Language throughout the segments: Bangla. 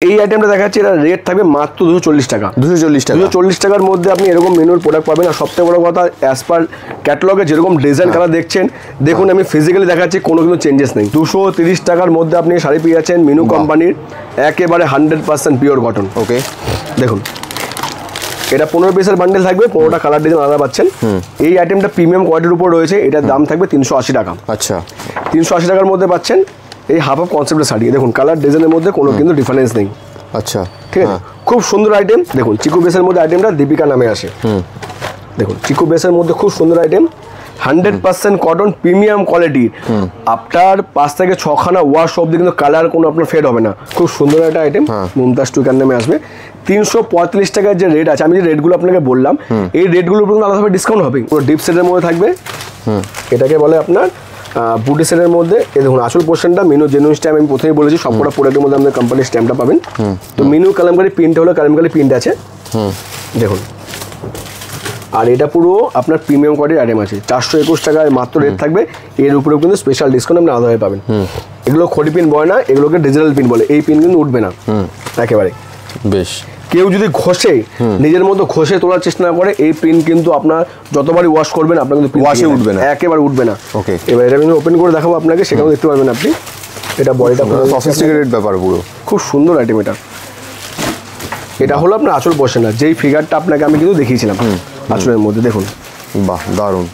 এই আইটেমটা দেখাচ্ছি, এটা রেট থাকবে মাত্র 240 টাকা। 240 টাকার মধ্যে আপনি এরকম মেনুর প্রোডাক্ট পাবেন। আর সবথেকে বড় কথা, অ্যাজ পার ক্যাটালগে যেরকম ডিজাইন কালার দেখছেন, দেখুন আমি ফিজিক্যালি দেখাচ্ছি, কোনো কিন্তু চেঞ্জেস নেই। 230 টাকার মধ্যে আপনি শাড়ি পেয়ে যাচ্ছেন মিনু কোম্পানির, একেবারে 100% পিওর কটন। ওকে, দেখুন এটা 15 পিসের বান্ডেল থাকবে, 15টা কালার ডিজাইন আলাদা পাচ্ছেন। এই আইটেমটা প্রিমিয়াম কোয়ালিটির উপর রয়েছে, এটার দাম থাকবে 380 টাকা। আচ্ছা, 380 টাকার মধ্যে পাচ্ছেন এই হাফ অফ কনসেপ্টের শাড়ি। দেখুন কালার ডিজাইনের মধ্যে কোনো কিন্তু ডিফারেন্স নেই। আচ্ছা, ঠিক আছে, খুব সুন্দর আইটেম। দেখুন চিকু বেসের মধ্যে আইটেমটা দীপিকা নামে আসে। দেখুন চিকু বেসের মধ্যে খুব সুন্দর আইটেম, 100% কটন, প্রিমিয়াম কোয়ালিটির। আপনার 5 থেকে 6 খানা ওয়াশ অব্দি কিন্তু কালার কোনো আপনার ফেড হবে না। খুব সুন্দর একটা আইটেম, মুমতাজ টুইকার নামে আসবে। 345 টাকার যে রেট আছে, আমি যে রেটগুলো আপনাকে বললাম, এই রেটগুলোর উপর আলাদাভাবে ডিসকাউন্ট হবে। পুরো ডিপ সেটের মধ্যে থাকবে, এটাকে বলে আপনার বুটি সেটের মধ্যে। এই দেখুন আসল পোর্শনটা মিনু জেনুইন স্ট্যাম্প, আমি প্রথমেই বলেছি সবকটা প্রোডাক্টের মধ্যে আমাদের কোম্পানির স্ট্যাম্পটা পাবেন। তো মিনু কালামকারী প্রিন্ট হলো, কালামকারী প্রিন্ট আছে দেখুন। আর এটা পুরো আপনার প্রিমিয়াম কোয়ালিটির আইটেম আছে, 421 টাকায় মাত্র রেট থাকবে। এর উপরেও কিন্তু স্পেশাল ডিসকাউন্ট আপনি আলাদাভাবে পাবেন। এগুলো খড়ি পিন বয় না, এগুলোকে ডিজিটাল পিন বলে। এই পিন কিন্তু উঠবে না একেবারে। বেশ, কেউ যদি ঘষে নিজের মতো ঘষে তোলার চেষ্টা না করে, এই পিন কিন্তু আপনার যতবারই ওয়াশ করবেন আপনার কিন্তু ওয়াশে উঠবে না, একেবারে উঠবে না। ওকে, এবার এটা আমি ওপেন করে দেখাবো আপনাকে, সেখানেও দেখতে পারবেন আপনি। এটা বডিটা পুরো সফিস্টিকেটেড ব্যাপার, পুরো খুব সুন্দর আইটেম। এটা হলো আপনার আঁচল পোর্শন, না যেই ফিগারটা আপনাকে আমি কিন্তু দেখিয়েছিলাম আঁচলের মধ্যে। দেখুন বাহ, দারুণ।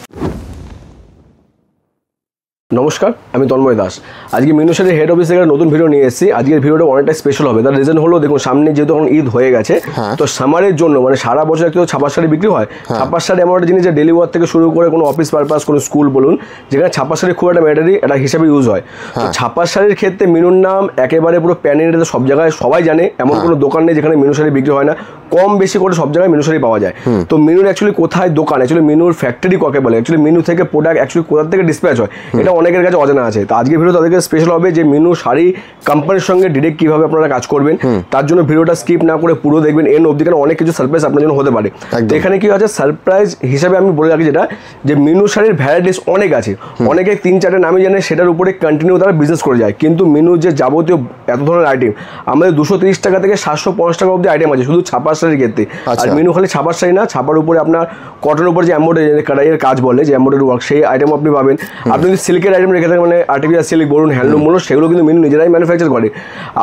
নমস্কার, আমি তন্ময় দাস। আজকে মিনু শাড়ির হেড অফিস থেকে নতুন ভিডিও নিয়ে এসেছি। আজকের ভিডিওটা অনেকটা স্পেশাল হবে। তার রিজন হলো, দেখুন সামনে যেহেতু এখন ঈদ হয়ে গেছে, তো সামারের জন্য মানে সারা বছর একটু ছাপার শাড়ি বিক্রি হয়। ছাপার শাড়ি এমন একটা জিনিস যে ডেলি ওয়ার থেকে শুরু করে কোনো অফিস পারপাস, কোনো স্কুল বলুন, যেখানে ছাপার শাড়ি খুব একটা ম্যাটারি এটা হিসাবে ইউজ হয়। তো ছাপার শাড়ির ক্ষেত্রে মিনুর নাম একেবারে পুরো প্যান ইন্ডিয়াতে সব জায়গায় সবাই জানে। এমন কোনো দোকান নেই যেখানে মিনু শাড়ি বিক্রি হয় না। কম বেশি করে সব জায়গায় মিনু শাড়ি পাওয়া যায়। তো মিনুর অ্যাকচুয়ালি কোথায় দোকান, অ্যাকচুয়ালি মিনুর ফ্যাক্টরি কাকে বলে, অ্যাকচুয়ালি মিনু থেকে প্রোডাক্ট অ্যাকচুয়ালি কোথা থেকে ডিসপ্যাচ হয়, এটা অনেকের কাছে অজানা আছে। তো আজকের ভিডিও তাদেরকে স্পেশাল হবে যে মিনু শাড়ি কোম্পানির সঙ্গে ডিরেক্ট কিভাবে আপনারা কাজ করবেন। তার জন্য ভিডিওটা স্কিপ না করে পুরো দেখবেন এন্ড অবধি, কারণ অনেক কিছু সারপ্রাইজ আপনার জন্য হতে পারে। এখানে কি আছে সারপ্রাইজ হিসাবে আমি বলে রাখি যেটা, যে মিনু শাড়ির ভ্যারাইটিস অনেক আছে। অনেকে 3-4টা নামই জানে, সেটার উপরে কন্টিনিউ তারা বিজনেস করে যায়। কিন্তু মিনুর যে যাবতীয় এত ধরনের আইটেম, আমাদের 230 টাকা থেকে 750 টাকা অবধি আইটেম আছে শুধু ছাপার শাড়ির ক্ষেত্রে। আর মিনু খালি ছাপার শাড়ি না, ছাপার উপরে আপনার কটনের উপর যে এমব্রয়ডারি কাটাইয়ের কাজ বলে, যে এমব্রয়ডারি ওয়ার্ক, সেই আইটেম আপনি পাবেন। আপনি যদি সিল্কের আইটেম রেখে থাকেন, মানে আর্টিফিশিয়াল সিল্ক বলুন, হ্যান্ডলুম বলুন, সেগুলো কিন্তু মিনু নিজেরাই ম্যানুফ্যাকচার করে।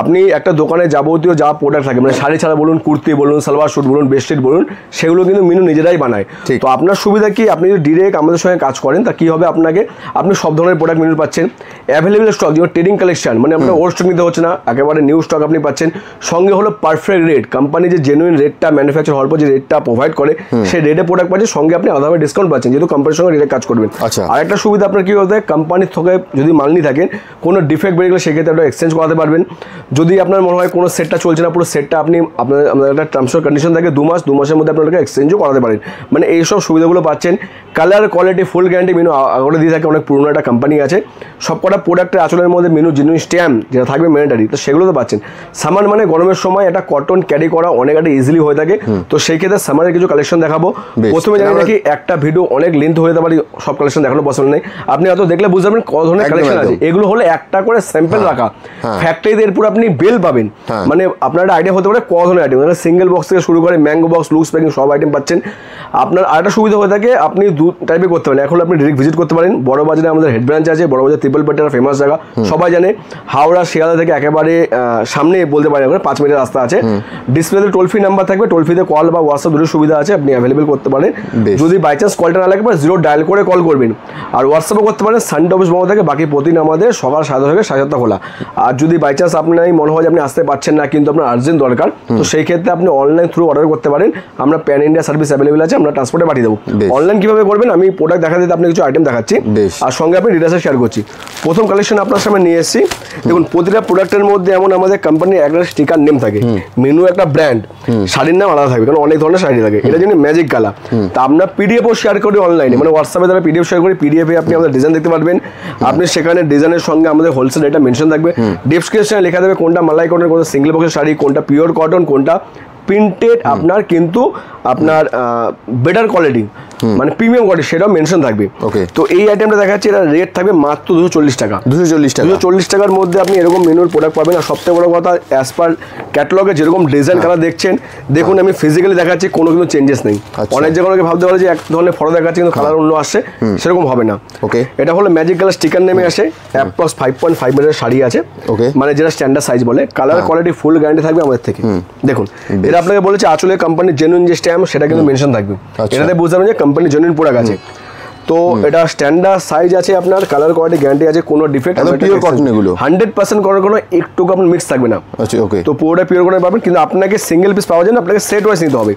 আপনি একটা দোকানে যাবতীয় যা প্রোডাক্ট থাকে, মানে শাড়ি ছাড়া বলুন, কুর্তি বলুন, সালোয়ার স্যুট বলুন, বেডশিট বলুন, সেগুলো কিন্তু মিনু নিজেরাই বানায়। তো আপনার সুবিধা কি, আপনি যদি ডিরেক্ট আমাদের সঙ্গে কাজ করেন, তা কী হবে, আপনাকে আপনি সব ধরনের প্রোডাক্ট মিনু পাচ্ছেন। অ্যাভেলেবেল স্টক, যেমন ট্রেডিং কালেকশন, মানে আপনার ওল্ড স্টক নিতে হচ্ছে না, একেবারে নিউ স্টক আপনি পাচ্ছেন। সঙ্গে হলো পারফেক্ট রেট, কোম্পানি যে জেনুইন রেটটা ম্যানুফ্যাকচার হওয়ার পর যে রেটটা প্রোভাইড করে, সেই রেটে প্রোডাক্ট পাচ্ছেন। সঙ্গে আপনি আলাদাভাবে ডিসকাউন্ট পাচ্ছেন, যেহেতু কোম্পানির সঙ্গে ডিরেক্ট কাজ করবেন। আর একটা সুবিধা আপনার কি হতে, কোম্পানির থেকে যদি মাল নিয়ে থাকেন, কোনো ডিফেক্ট বেরিয়ে গেলে সেক্ষেত্রে আপনারা এক্সচেঞ্জ করাতে পারবেন। যদি আপনার মনে হয় কোনো সেটটা চলছে না, পুরো সেটটা আপনি আপনাদের একটা টার্মস অফ কন্ডিশন থাকে 2 মাস, 2 মাসের মধ্যে আপনারা এক্সচেঞ্জও করাতে পারেন। মানে এইসব সুবিধাগুলো পাচ্ছেন। কালার কোয়ালিটি ফুল গ্যারান্টি মিনু আগরে দিয়ে থাকে, অনেক পুরনো একটা কোম্পানি আছে। সবকটা প্রোডাক্টের আচলের মধ্যে মিনু জেনুইন স্ট্যাম্প যেটা থাকবে ম্যান্ডেটারি, তো সেগুলো তো পাচ্ছেন। সামান মানে গরমের সময় একটা কটন ক্যারি করা অনেক একটা ইজিলি হয়ে থাকে। তো সেই ক্ষেত্রে সামারের কিছু কালেকশন দেখাবো। প্রথমে জানি নাকি একটা ভিডিও অনেক লেন্থ হয়ে যেতে পারে, সব কালেকশন দেখানো পসিবল নেই। আপনি হয়তো দেখলে বুঝতে পারবেন কত ধরনের কালেকশন আছে। এগুলো হলে একটা করে স্যাম্পল রাখা, ফ্যাক্টরিতে এরপর আপনি বেল পাবেন। মানে আপনার একটা আইডিয়া হতে পারে কত ধরনের আইটেম, মানে সিঙ্গেল বক্স থেকে শুরু করে ম্যাঙ্গো বক্স, লুজ প্যাকিং সব আইটেম পাচ্ছেন। আপনার আরেকটা সুবিধা হয়ে থাকে, আপনি 2 টাইপে করতে পারেন। এখন আপনি ডিরেক্ট ভিজিট করতে পারেন। বড় বাজারে আমাদের হেড ব্রাঞ্চ আছে, বড় বাজার ত্রিপলপেটার ফেমাস জায়গা, সবাই জানে। হাওড়া শিয়ালদা থেকে একেবারে সামনে বলতে পারেন, 5 মিনিটের রাস্তা আছে। ডিসপ্লেতে টোল ফ্রি নাম্বার থাকবে, টোল ফ্রিতে কল বা হোয়াটসঅ্যাপ দুটো সুবিধা আছে, আপনি অ্যাভেলেবেল করতে পারেন। যদি বাই চান্স কলটা না লাগে, 0 ডায়াল করে কল করবেন। আর হোয়াটসঅ্যাপও করতে পারেন। সানডে অফিস বন্ধ থাকে, বাকি প্রতিদিন আমাদের সকাল 7:30 থেকে 7:30 খোলা। আর যদি বাই চান্স আপনার মনে হয় যে আপনি আসতে পারছেন না, কিন্তু আপনার আর্জেন্ট দরকার, তো সেই ক্ষেত্রে আপনি অনলাইন থ্রু অর্ডার করতে পারেন। আমরা প্যান ইন্ডিয়া সার্ভিস অ্যাভেলেবেল আছে, আমরা ট্রান্সপোর্টে পাঠিয়ে দেবো। অনলাইন কীভাবে করবেন, আমি প্রোডাক্ট দেখা দিতে আপনি কিছু আইটেম দেখাচ্ছি, আর সঙ্গে আপনি ডিটেলসে শেয়ার করছি। প্রথম কালেকশন আপনার সামনে নিয়ে এসেছি। দেখুন প্রতিটা প্রোডাক্টের মধ্যে এমন আমাদের কোম্পানির একটা স্টিকার নেম থাকে। মিনু একটা ব্র্যান্ড, শাড়ির নাম আলাদা থাকবে, কারণ অনেক ধরনের শাড়ি থাকে। এটা জন্য ম্যাজিক কালার। তা আমরা পিডিএফও শেয়ার করি অনলাইনে, মানে হোয়াটসঅ্যাপে দ্বারা পিডিএফ শেয়ার করি। পিডিএফে আপনি আমাদের ডিজাইন দেখতে পারবেন। আপনি সেখানে ডিজাইনের সঙ্গে আমাদের হোলসেল রেটটা মেনশন থাকবে। ডেসক্রিপশনে লেখা দেবে কোনটা মালাই কটন, কোনটা সিঙ্গেল বক্সের শাড়ি, কোনটা পিওর কটন, কোনটা প্রিন্টেড আপনার কিন্তু আপনার বেটার কোয়ালিটি। মানে প্রিমিয়াম কোয়ালিটি সেটাও মেনশন থাকবে। ওকে, তো এই আইটেমটা দেখা যাচ্ছে এটা রেট থাকবে মাত্র 240 টাকা। 240 টাকার মধ্যে আপনি এরকম মেনুর প্রোডাক্ট পাবেন। আর সবথেকে বড় কথা, অ্যাজ পার ক্যাটালগে যেরকম ডিজাইন কালার দেখছেন, দেখুন আমি ফিজিক্যালি দেখাচ্ছি, কোনো কিন্তু চেঞ্জেস নেই। অনেক জায়গায় অনেকে ভাবতে পারে যে এক ধরনের ফটো দেখাচ্ছে কিন্তু কালার অন্য আসছে, সেরকম হবে না। ওকে, এটা হলো ম্যাজিক কালার স্টিকার নেমে আসে, অ্যাপ্রক্স 5.5 মিটারের শাড়ি আছে। ওকে, মানে যেটা স্ট্যান্ডার্ড সাইজ বলে। কালার কোয়ালিটি ফুল গ্যারান্টি থাকবে আমাদের থেকে। দেখুন এটা আপনাকে বলেছে আঁচলে কোম্পানির জেনুইন যে স্ট্যাম্প সেটা কিন্তু মেনশন থাকবে। এটাতে বুঝতে পারবেন যে কোম্পানির জেনুইন প্রোডাক্ট আছে। তো এটা স্ট্যান্ডার্ড সাইজ আছে, আপনার কালার কোয়ালিটি গ্যারান্টি আছে, কোনো ডিফেক্ট, একদম পিওর কটন এগুলো 100% করার কোনো একটু আপনার মিক্স থাকবে না। আচ্ছা, ওকে, তো পুরোটা পিওর কটন পাবেন, কিন্তু আপনাকে সিঙ্গেল পিস পাওয়া যায় না, আপনাকে সেট ওয়াইজ নিতে হবে।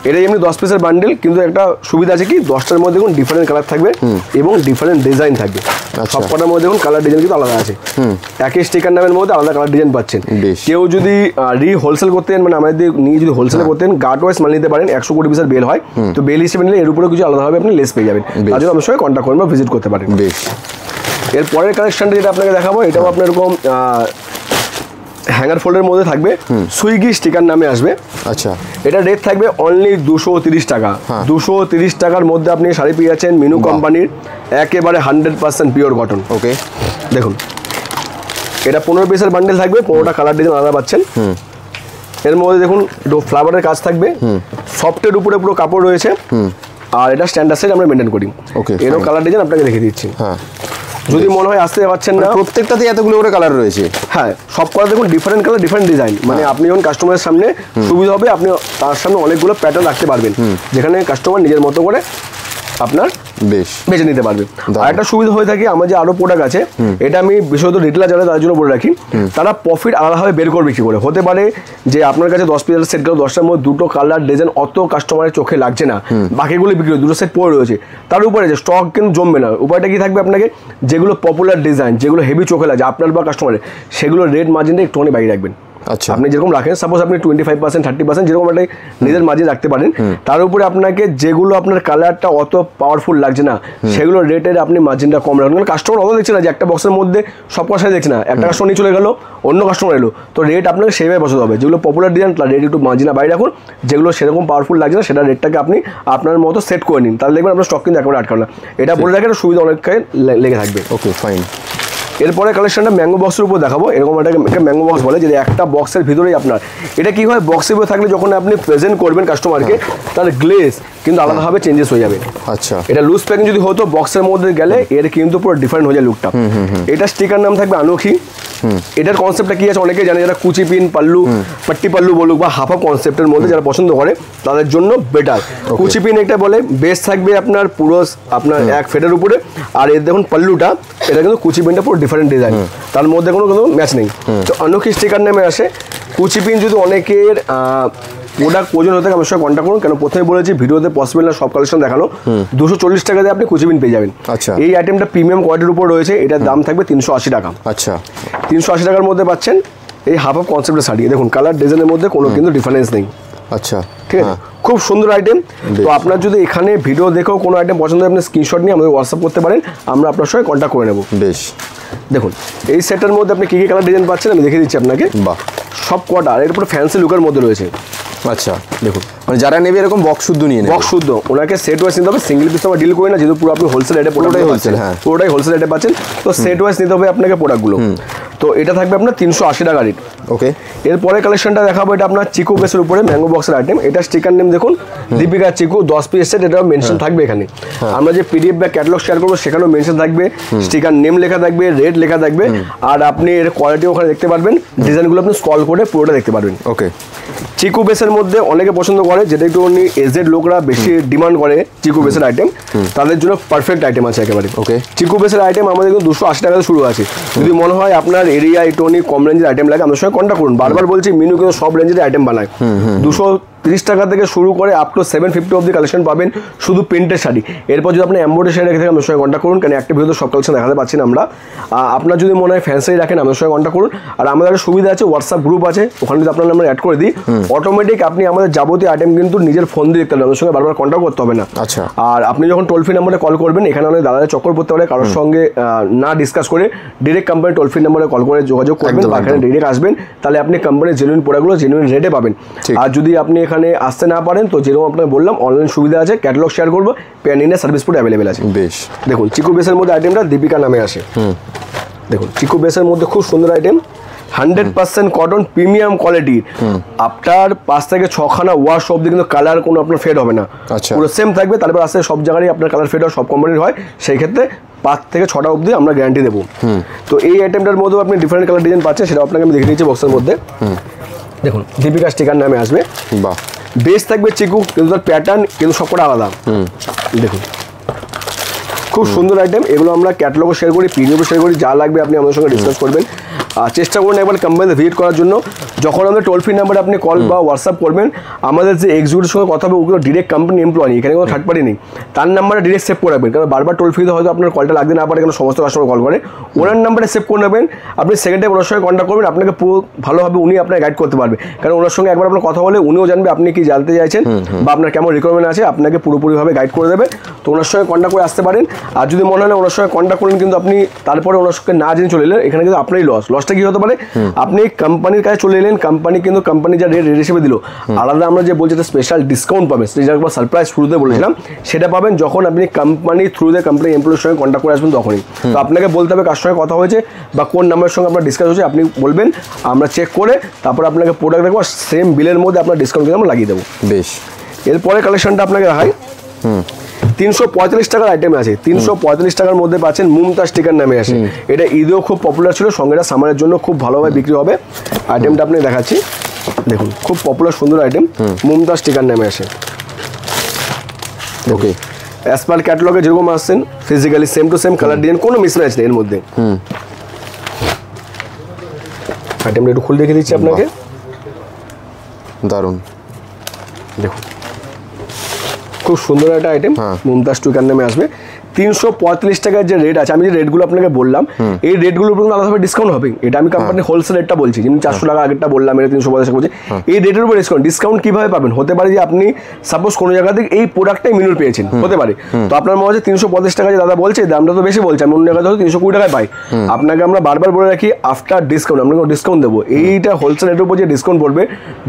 এটা এমনি 10 পিসের বান্ডেল, কিন্তু একটা সুবিধা আছে কি 10টার মধ্যে দেখুন ডিফারেন্ট কালার থাকবে এবং ডিফারেন্ট ডিজাইন থাকবে। সবকটার মধ্যে দেখুন কালার ডিজাইন কিন্তু আলাদা আছে। একই স্টিকার নামের মধ্যে আলাদা কালার ডিজাইন পাচ্ছেন। কেউ যদি হোলসেল করতেন, মানে আমাদের নিয়ে যদি হোলসেল করতেন, গার্ড ওয়াইজ মাল নিতে পারেন। 120 পিসের বেল হয়, তো বেল হিসেবে নিলে এর উপরে কিছু আলাদাভাবে আপনি লেস পেয়ে যাবেন। তার জন্য আমার সঙ্গে কন্ট্যাক্ট করবেন, ভিজিট করতে পারেন। বেশ, এর পরের কালেকশনটা যেটা আপনাকে দেখাবো, এটাও আপনার এরকম হ্যাঙ্গার ফোল্ডের মধ্যে থাকবে, সুইগি স্টিকার নামে আসবে। আচ্ছা, এটা রেট থাকবে অনলি 230 টাকা। 230 টাকার মধ্যে আপনি শাড়ি পেয়ে যাচ্ছেন মিনু কোম্পানির, একেবারে 100% পিওর কটন। ওকে, দেখুন এটা 15 পিসের বান্ডেল থাকবে, 15টা কালার ডিজাইন আলাদা পাচ্ছেন। এর মধ্যে দেখুন ফ্লাওয়ারের কাজ থাকবে, সফটের উপরে পুরো কাপড় রয়েছে। আর এটা স্ট্যান্ডার্ড সাইজ আমরা মেনটেন করি। ওকে, এরও কালার ডিজাইন আপনাকে দেখিয়ে দিচ্ছি। যদি মনে হয় আসতে পারছেন না, প্রত্যেকটাতে এতগুলো করে কালার রয়েছে। হ্যাঁ, সব করা দেখুন ডিফারেন্ট কালার, ডিফারেন্ট ডিজাইন। মানে আপনি যখন কাস্টমারের সামনে সুবিধা হবে, আপনি তার সামনে অনেকগুলো প্যাটার্ন রাখতে পারবেন, যেখানে কাস্টমার নিজের মতো করে আপনার বেশ বেছে নিতে পারবে। আর একটা সুবিধা হয়ে থাকে, আমার যে আরো প্রোডাক্ট আছে, এটা আমি বিশেষত রিটেলার যারা তার জন্য বলে রাখি, তারা প্রফিট আলাদাভাবে বের করে বিক্রি করে। হতে পারে যে আপনার কাছে 10 পিসের সেট গেল, 10টার মধ্যে 2টো কালার ডিজাইন অত কাস্টমারের চোখে লাগছে না, বাকিগুলো বিক্রি হয়, 2টো সেট পড়ে রয়েছে, তার উপরে যে স্টক কিন্তু জমবে না। উপায়টা কি থাকবে, আপনাকে যেগুলো পপুলার ডিজাইন, যেগুলো হেভি চোখে লাগে আপনার বা কাস্টমারের, সেগুলো রেট মার্জিনটা একটুখানি বাইরে রাখবেন। আচ্ছা, আপনি যেরকম রাখেন, সাপোজ আপনি 25%, 30% যেরকম একটা নিজের মাঝে রাখতে পারেন, তার উপরে আপনাকে যেগুলো আপনার কালারটা অত পাওয়ারফুল লাগছে না, সেগুলো রেটের আপনি মার্জিনটা কম রাখবেন। কারণ কাস্টমার অত দেখছে না যে একটা বক্সের মধ্যে সব কথা দেখছে না, একটা কাস্টমার নিয়ে চলে গেল, অন্য কাস্টমার এলো, তো রেট আপনাকে সেইভাবে পছন্দ হবে। যেগুলো পপুলার ডিজাইন তার রেট একটু মার্জিনা বাইরে রাখুন, যেগুলো সেরকম পাওয়ারফুল লাগছে না সেটা রেটটাকে আপনি আপনার মতো সেট করে নিন, তাহলে দেখবেন আপনার স্টক কিন্তু একেবারে আটকাবে না। এটা বলে রাখেন, সুবিধা অনেকটাই লেগে থাকবে। ওকে, ফাইন। এরপরে কালেকশনটা ম্যাঙ্গো বক্সের উপর দেখাবো। এরকম একটা ম্যাঙ্গো বক্স বলে, যে একটা বক্সের ভিতরেই আপনার এটা কি হয়, বক্সের ভিতরে থাকলে যখন আপনি প্রেজেন্ট করবেন কাস্টমারকে, তার গ্লেজ কিন্তু আলাদাভাবে চেঞ্জেস হয়ে যাবে। আচ্ছা, এটা লুজ প্যাকিং যদি হতো বক্সের মধ্যে গেলে এর কিন্তু পুরো ডিফারেন্ট হয়ে যায় লুকটা। এটা স্টিকার নাম থাকবে আনোখি। এটার কনসেপ্টটা কি আছে অনেকেই জানে, যারা কুচি পিন পাল্লু, পাট্টি পাল্লু বলুক বা হাফ কনসেপ্টের মধ্যে যারা পছন্দ করে তাদের জন্য বেটার। কুচি পিন একটা বলে, বেস থাকবে আপনার পুরো আপনার এক ফেটের উপরে, আর এর দেখুন পাল্লুটা, এটা কিন্তু কুচি পিনটা পুরো ডিফারেন্ট ডিজাইন, তার মধ্যে কোনো ম্যাচ নেই। তো আনোখি স্টিকার নামে আসে। কুচি পিন যদি অনেকের প্রোডাক্ট প্রয়োজন হতে আমার সঙ্গে কন্ট্যাক্ট করুন, কেন প্রথমে বলেছি ভিডিওতে পসিবল না সব কালেকশন দেখানো। 240 টাকা দিয়ে আপনি কুচিপিন পেয়ে যাবেন। আচ্ছা, এই আইটেমটা প্রিমিয়াম কোয়ালিটির উপর রয়েছে, এটার দাম থাকবে 380 টাকা। আচ্ছা, 380 টাকার মধ্যে পাচ্ছেন এই হাফ অফ কনসেপ্টের শাড়ি। দেখুন কালার ডিজাইনের মধ্যে কোনো কিন্তু ডিফারেন্স নেই। আচ্ছা, ঠিক আছে, খুব সুন্দর আইটেম। তো আপনার যদি এখানে ভিডিও দেখেও কোনো আইটেম পছন্দ হয়, আপনি স্ক্রিনশট নিয়ে আমাদের হোয়াটসঅ্যাপ করতে পারেন, আমরা আপনার সঙ্গে কন্ট্যাক্ট করে নেব। বেশ, দেখুন এই সেটের মধ্যে আপনি কী কী কালার ডিজাইন পাচ্ছেন আমি দেখিয়ে দিচ্ছি আপনাকে। বাহ, সব কটা আর এর উপরে ফ্যান্সি লুকের মধ্যে রয়েছে। আচ্ছা, দেখুন মানে যারা নেবে এরকম বক্স শুদ্ধ নিয়ে নেবে, বক্স শুদ্ধ, ওনাকে সেট ওয়াইজ নিতে হবে, সিঙ্গেল পিস আমরা ডিল করি না, যেহেতু পুরো আপনি হোলসেল রেটে পুরোটাই হোলসেল, হ্যাঁ পুরোটাই হোলসেল রেটে পাচ্ছেন। তো সেট ওয়াইজ নিতে হবে আপনাকে প্রোডাক্টগুলো। তো এটা থাকবে আপনার 380 টাকা রেট। ওকে, এরপরে কালেকশনটা দেখাবো, এটা আপনার চিকু বেসের উপরে ম্যাঙ্গো বক্সের আইটেম। এটা স্টিকার নেম দেখুন দীপিকা চিকু 10 পিস সেট, এটাও মেনশন থাকবে এখানে। আমরা যে পিডিএফ বা ক্যাটালগ শেয়ার করবো সেখানেও মেনশন থাকবে, স্টিকার নেম লেখা থাকবে, রেট লেখা থাকবে, আর আপনি এর কোয়ালিটি ওখানে দেখতে পারবেন, ডিজাইনগুলো আপনি স্ক্রল করে পুরোটা দেখতে পারবেন। ওকে, চিকু বেসের মধ্যে অনেকে পছন্দ করে, যেটা একটু এজেড লোকরা বেশি ডিমান্ড করে চিকু বেসের আইটেম, তাদের জন্য পারফেক্ট আইটেম আছে একেবারে। ওকে, চিকু বেসের আইটেম আমাদের কিন্তু 280 টাকা শুরু আছে। যদি মনে হয় আপনার এরিয়া একটু কম রেঞ্জের আইটেম লাগে, আমাদের সঙ্গে কন্ট্যাক্ট করুন। বারবার বলছি মিনু কিন্তু সব রেঞ্জের আইটেম বানায়। 230 টাকা থেকে শুরু করে আপ টু 750 অব্দি কালেকশন পাবেন শুধু প্রিন্টের শাড়ি। এরপর যদি আপনি এমব্রয়ডারি শাড়ি রেখে থাকেন আমাদের সঙ্গে কন্ট্যাক্ট করুন, কারণ একটা ভিডিওতে সব কালেকশন দেখাতে পাচ্ছি না আমরা। আপনার যদি মনে হয় ফ্যান্সি রাখেন আমাদের সঙ্গে কন্ট্যাক্ট করুন। আর আমাদের একটা সুবিধা আছে, হোয়াটসঅ্যাপ গ্রুপ আছে, ওখানে যদি আপনার নাম্বার অ্যাড করে দিই অটোমেটিক আপনি আমাদের যাবতীয় আইটেম কিন্তু নিজের ফোন দিয়ে দেখতে পারবেন, আমাদের সঙ্গে বারবার কন্ট্যাক্ট করতে হবে না। আচ্ছা, আর আপনি যখন টোল ফ্রি নাম্বারে কল করবেন, এখানে অনেক দাদারা চক্কর পড়তে পারে, কারোর সঙ্গে না ডিসকাস করে ডিরেক্ট কোম্পানি টোল ফ্রি নাম্বারে কল করে যোগাযোগ করবেন, এখানে ডিরেক্ট আসবেন, তাহলে আপনি কোম্পানির জেনুইন প্রোডাক্টগুলো জেনুইন রেটে পাবেন। আর যদি আপনি এখানে এখানে আসতে না পারেন তো যেরকম আপনাকে বললাম অনলাইন সুবিধা আছে, ক্যাটালগ শেয়ার করবো, প্যান ইন্ডিয়া সার্ভিস পুরো অ্যাভেলেবেল আছে। বেশ, দেখুন চিকু বেসের মধ্যে আইটেমটা দীপিকা নামে আসে। দেখুন চিকু বেসের মধ্যে খুব সুন্দর আইটেম, 100% কটন প্রিমিয়াম কোয়ালিটির। আপনার 5 থেকে 6খানা ওয়াশ অবধি কিন্তু কালার কোনো আপনার ফেড হবে না, আচ্ছা। পুরো সেম থাকবে। তারপর আসতে সব জায়গায় আপনার কালার ফেড হয়, সব কোম্পানির হয়, সেই ক্ষেত্রে 5 থেকে 6টা অবধি আমরা গ্যারান্টি দেবো। তো এই আইটেমটার মধ্যেও আপনি ডিফারেন্ট কালার ডিজাইন পাচ্ছেন, সেটা আপনাকে আমি দেখে দিচ্ছি বক্সের মধ্যে। দেখুন দীপিকা স্টিকার নামে আসবে, বাহ, বেস থাকবে চিকু, কিন্তু তার প্যাটার্ন কিন্তু সবকটা আলাদা। দেখুন খুব সুন্দর আইটেম, এগুলো আমরা ক্যাটালগও শেয়ার করি, পিডিএফও শেয়ার করি, যা লাগবে আপনি আমাদের সঙ্গে ডিসকাস করবেন। আর চেষ্টা করুন একবার কোম্পানিতে ভিজিট করার জন্য। যখন আমাদের টোল ফ্রি নাম্বারে আপনি কল বা হোয়াটসঅ্যাপ করবেন, আমাদের যে এক্সিকিউটিভের সঙ্গে কথা হবে, ওগুলো ডিরেক্ট কোম্পানি এমপ্লয়ি, এখানে কোনো থার্ড পার্টি নেই, তার নাম্বারে ডিরেক্ট সেভ করে রাখবেন, কারণ বারবার টোল ফ্রিতে হয়তো আপনার কলটা লাগতে না পারে, কারণ সমস্ত কাস্টমার কল করে, ওনার নাম্বারে সেভ করে নেবেন। আপনি সেকেন্ড টাইম ওনার সঙ্গে কন্ট্যাক্ট করবেন, আপনাকে পুরো ভালোভাবে উনি আপনাকে গাইড করতে পারবে, কারণ ওনার সঙ্গে একবার আপনার কথা বলে উনিও জানবে আপনি কি জানতে চাইছেন বা আপনার কেমন রিকোয়ারমেন্ট আছে, আপনাকে পুরোপুরিভাবে গাইড করে দেবে। তো ওনার সঙ্গে কন্ট্যাক্ট করে আসতে পারেন। আর যদি মনে হয় না ওনার সঙ্গে কন্ট্যাক্ট করলেন কিন্তু আপনি তারপরে ওনার সঙ্গে না জেনে চলে এলেন, এখানে কিন্তু আপনারই লসটা কি হতে পারে, আপনি কোম্পানির কাছে চলে এলেন, কোম্পানি যা রেট হিসেবে দিল, আলাদা আমরা যে বলছি একটা স্পেশাল ডিসকাউন্ট পাবেন, যেটা একবার সারপ্রাইজ শুরুতে বলেছিলাম, সেটা পাবেন যখন আপনি কোম্পানির থ্রুতে কোম্পানি এমপ্লয়ের সঙ্গে কন্ট্যাক্ট করে আসবেন তখনই। তো আপনাকে বলতে হবে কার সঙ্গে কথা হয়েছে বা কোন নাম্বারের সঙ্গে আপনার ডিসকাস হয়েছে, আপনি বলবেন, আমরা চেক করে তারপর আপনাকে প্রোডাক্ট দেখবো, সেম বিলের মধ্যে আপনার ডিসকাউন্ট কিন্তু আমরা লাগিয়ে দেবো। বেশ, এরপরে কালেকশনটা আপনাকে দেখাই। 345 টাকার আইটেম আছে, 345 টাকার মধ্যে পাচ্ছেন মুমতাজ স্টিকার নামে আসে। এটা ঈদেও খুব পপুলার ছিল, সঙ্গে এটা সামারের জন্য খুব ভালোভাবে বিক্রি হবে। আইটেমটা আপনি দেখাচ্ছি, দেখুন খুব পপুলার সুন্দর আইটেম, মুমতাজ স্টিকার নামে আসে। ওকে, অ্যাজ পার ক্যাটালগে যেরকম আসছেন physically same to same colour design, কোনো মিসম্যাচ নেই এর মধ্যে। আইটেমটা একটু খুলে দেখে দিচ্ছি আপনাকে, দারুণ। দেখুন খুব সুন্দর একটা আইটেম, মুমতাজ স্টিকার নামে আসবে। 345 টাকার যে রেট আছে, আমি যে রেটগুলো আপনাকে বললাম, এই রেটগুলোর উপর আলাদাভাবে ডিসকাউন্ট হবে। এটা আমি কোম্পানির হোলসেল রেটটা বলছি, যেমন 400 টাকা আগেরটা বললাম, এটা 350 টাকা বলছি। এই রেটের উপর ডিসকাউন্ট কীভাবে পাবেন, হতে পারে যে আপনি সাপোজ কোনো জায়গা থেকে এই প্রোডাক্টটাই মিনুর পেয়েছেন, হতে পারে, তো আপনার মনে হচ্ছে 350 টাকা যে দাদা বলছে দামটা তো বেশি বলছে, আমি অন্য জায়গায় হয়তো 320 টাকায় পাই। আপনাকে আমরা বারবার বলে রাখি আফটার ডিসকাউন্ট আপনাকে ডিসকাউন্ট দেবো। এইটা হোলসেল রেটের উপর যে ডিসকাউন্ট পড়বে,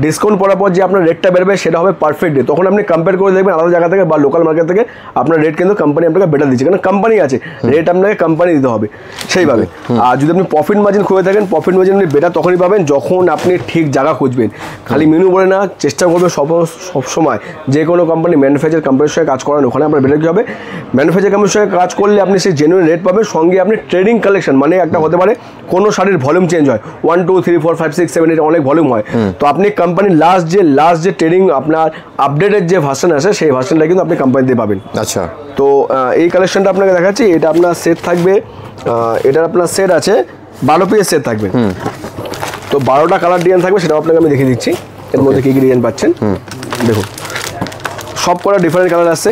ডিসকাউন্ট পড়ার পর যে আপনার রেটটা বেরবে সেটা হবে পারফেক্ট রেট। তখন আপনি কম্পেয়ার করে দেখবেন আলাদা জায়গা থেকে বা লোকাল মার্কেট থেকে আপনার রেট কিন্তু কোম্পানি আপনাকে বেটার দিচ্ছে, কারণ কোম্পানি আছে, রেট আপনাকে কোম্পানি দিতে হবে সেইভাবে। আর যদি আপনি প্রফিট মার্জিন খুঁজে থাকেন, প্রফিট মার্জিন আপনি বেটার তখনই পাবেন যখন আপনি ঠিক জায়গা খুঁজবেন। খালি মেনু বলে না, চেষ্টা করবে সবসময় যে কোনো কোম্পানি ম্যানুফ্যাকচার কোম্পানির সঙ্গে কাজ করান, ওখানে আপনার বেটার কী হবে, ম্যানুফ্যাকচার কোম্পানির সঙ্গে কাজ করলে আপনি সেই জেনুইন রেট পাবেন, সঙ্গে আপনি ট্রেডিং কালেকশন, মানে একটা হতে পারে কোনো শাড়ির ভলিউম চেঞ্জ হয়, 1 2 3 4 5 6 7 8 অনেক ভলিউম হয়, তো আপনি কোম্পানির লাস্ট যে ট্রেডিং আপনার আপডেটেড যে ভার্সন আছে, সেই ভার্সনটা কিন্তু আপনি কোম্পানিতে পাবেন। আচ্ছা, তো এই কালেকশনটা আপনাকে দেখাচ্ছি, এটা আপনার সেট থাকবে, এটার আপনার সেট আছে 12 পিস সেট থাকবে, তো 12টা কালার ডিজাইন থাকবে, সেটাও আপনাকে আমি দেখিয়ে দিচ্ছি এর মধ্যে কী কী ডিজাইন পাচ্ছেন। দেখুন সব কটা ডিফারেন্ট কালার আসছে,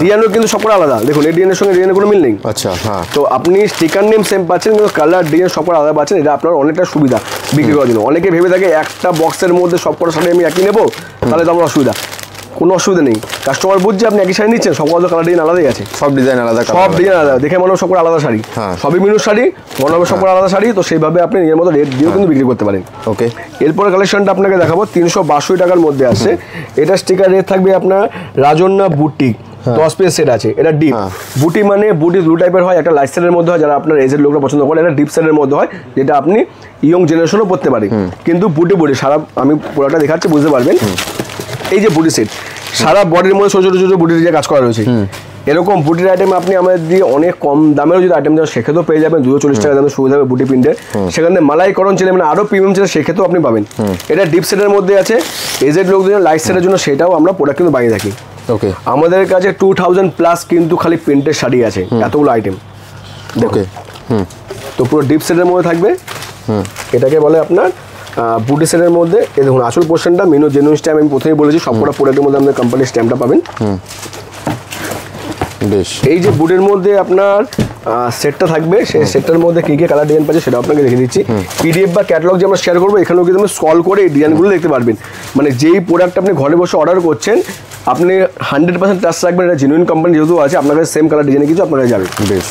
ডিজাইনও কিন্তু সব কটা আলাদা। দেখুন এই ডিজাইনের সঙ্গে ডিজাইনের কোনো মিল নেই। আচ্ছা, হ্যাঁ, তো আপনি স্টিকার নেম সেম পাচ্ছেন, কিন্তু কালার ডিজাইন সব কটা আলাদা পাচ্ছেন। এটা আপনার অনেকটা সুবিধা বিক্রি করার জন্য। অনেকে ভেবে থাকে একটা বক্সের মধ্যে সব কটা শাড়ি আমি একই নেবো, তাহলে তো আমার অসুবিধা, কোনো অসুবিধা নেই। কাস্টমার বুঝছে আপনি একই শাড়ি নিচ্ছেন, সব কালার ডিজাইন আলাদাই আছে, সব ডিজাইন আলাদা, সব ডিজাইন আলাদা, দেখে মনে হবে সব করে আলাদা শাড়ি, সবই মিনুর শাড়ি, মনে হবে সব করে আলাদা শাড়ি। তো সেইভাবে আপনি নিজের মতো রেট দিয়েও কিন্তু বিক্রি করতে পারেন। ওকে, এরপরে কালেকশনটা আপনাকে দেখাবো 362 টাকার মধ্যে আসছে। এটা স্টিকার রেট থাকবে আপনার রাজন্না বুটিক, 10 পিস সেট আছে। এটা ডিপ বুটি, মানে বুটি দু টাইপের হয়, একটা লাইট সেটের মধ্যে হয় যারা আপনার এজের লোকরা পছন্দ করে, এটা ডিপ সেটের মধ্যে হয় যেটা আপনি ইয়ং জেনারেশনও পড়তে পারে, কিন্তু বুটি সারা আমি পুরোটা দেখাচ্ছি বুঝতে পারবেন। এই যে বুটি সেট, সারা বডির মধ্যে ছোটো ছোটো ছোটো বুটির যে কাজ করা রয়েছে, এরকম বুটির আইটেম আপনি আমাদের দিয়ে অনেক কম দামেরও যদি আইটেম দেন সেক্ষেত্রেও পেয়ে যাবেন। 240 টাকা দামে সুবিধা হবে বুটি প্রিন্টের, সেখানে মালাইকরণ ছেলে মানে আরও প্রিমিয়াম ছেলে সেক্ষেত্রেও আপনি পাবেন। এটা ডিপ সেটের মধ্যে আছে, এজেড লোকদের লাইট সেটের জন্য সেটাও আমরা প্রোডাক্ট কিন্তু বানিয়ে থাকি। ওকে, আমাদের কাছে 2000+ কিন্তু খালি প্রিন্টের শাড়ি আছে, এতগুলো আইটেম। ওকে, তো পুরো ডিপ সেটের মধ্যে থাকবে, এটাকে বলে আপনার বুটি সেটের মধ্যে। এই দেখুন আসল পোর্শনটা মেনু জেনুইন স্ট্যাম্প, আমি প্রথমেই বলেছি সবকটা প্রোডাক্টের মধ্যে আমাদের কোম্পানির স্ট্যাম্পটা পাবেন। বেশ, এই যে বুটের মধ্যে আপনার সেটটা থাকবে, সেই সেটটার মধ্যে কী কী কালার ডিজাইন পাচ্ছে সেটা আপনাকে দেখে দিচ্ছি। পিডিএফ বা ক্যাটালগ যে আমরা শেয়ার করবো, এখানেও কিন্তু আপনি স্ক্রল করে এই ডিজাইনগুলো দেখতে পারবেন। মানে যেই প্রোডাক্ট আপনি ঘরে বসে অর্ডার করছেন, আপনি 100% ট্রাস্ট রাখবেন, এটা জেনুইন কোম্পানি যেহেতু আছে, আপনার কাছে সেম কালার ডিজাইনে কিছু আপনার কাছে যাবে। বেশ,